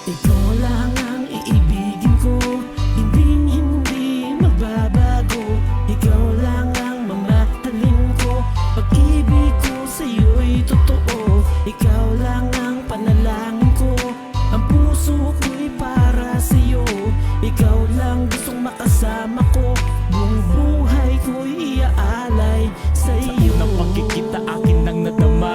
Ikaw lang ang iibigin ko, hindi magbabago. Ikaw lang ang mamahalin ko, pag-ibig ko sa'yo'y totoo. Ikaw lang ang panalangin ko, ang puso ko'y para sa'yo. Ikaw lang gustong makasama ko, buong buhay ko'y iaalay sa'yo. Sa unang pagkikita akin nang nadama,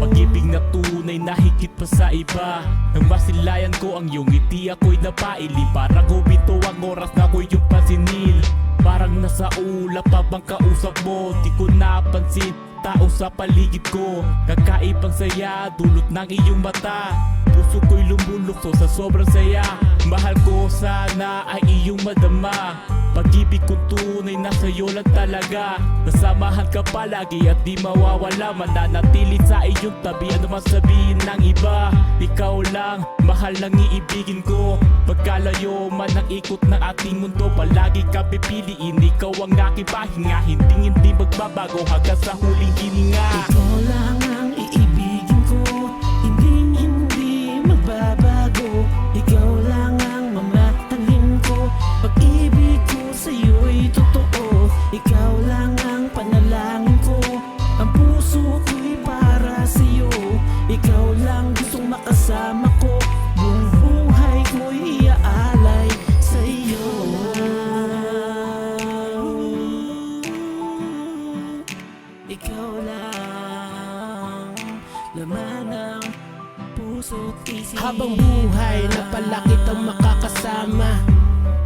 pag-ibig na tunay na higit pa sa iba. Nang masilayan ko ang iyong ngiti, ako'y napaili. Parang humito ang oras na ako'y iyong pansinin. Parang nasa ulap habang kausap mo, di ko napansin tao sa paligid ko. Kakaibang saya dulot ng iyong mata, puso ko'y lumulukso sa sobrang saya. Mahal ko sana ay iyong madama, pag-ibig ko tunay na sa'yo lang talaga. Nasamahan ka palagi at di mawawala, mananatili sa iyong tabi ano man sabihin ng iba. Ikaw lang, mahal lang iibigin ko, pagkalayo man ang ikot ng ating mundo. Palagi ka pipiliin, ikaw ang aking pahinga, hindi magbabago hanggang sa huling hininga. Ikaw lang ang iibigin ko, hindi magbabago. Ikaw lang ang mamahalin ko, pag-ibig ko sa'yo'y totoo. Ikaw lang ang panalangin ko, ang puso ko'y para sa'yo. Ikaw lang gustong makasama ko, buong buhay ko'y iaalay sa'yo. Ikaw lang, laman ng puso't isip. Habang buhay na pala kitang makakasama,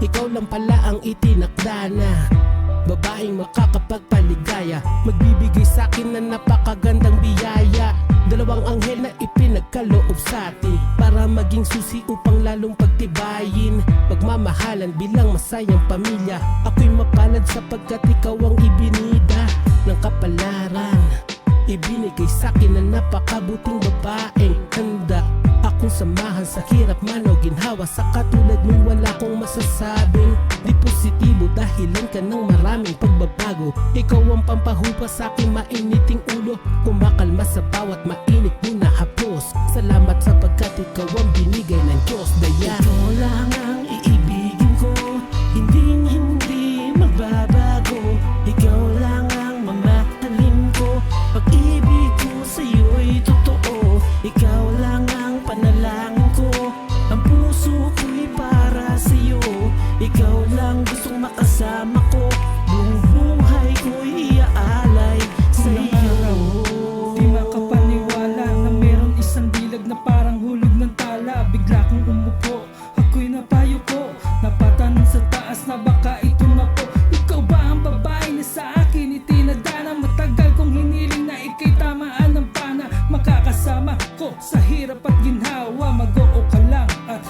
ikaw lang pala ang itinakda na babaeng makakapagpaligaya, magbibigay sa'kin na napakagandang biyaya. Dalawang anghel na ipinagkaloob sa'tin para maging susi upang lalong pagtibayin, pagmamahalan bilang masayang pamilya. Ako'y mapalad sapagkat ikaw ang ibinida ng kapalaran, ibinigay sa'kin na napakabuting babaeng handa akong samahan sa hirap man o ginhawa. Sa katulad mo wala kong masasabing di positibo, dahilan ka ng maraming pagbabago. Ikaw ang pampahupa sa'king mainiting ulo, kumakalma sa bawat mainit mo na hapos. Salamat sapagkat ikaw ang binigay ng Diyos daya. Ikaw lang ang iibigin ko, hindi magbabago. Ikaw lang ang mamahalin ko, pag-ibig ko sa'yo'y totoo. Ikaw lang ang panalangin ko, ang puso ko'y para sa'yo. Ikaw lang gustong makasama ko, buong buhay ko'y iaalay sa'yo. Di makapaniwala na meron isang dilag na parang hulog ng tala. Bigla kong umupo, ako'y napayo ko, napatanong sa taas na baka ito na po. Ikaw ba ang babae na sa akin itinadana? Matagal kong hiniling na ika'y tamaan ng pana, makakasama ko sa hirap at ginhawa. Mag-oo ka lang at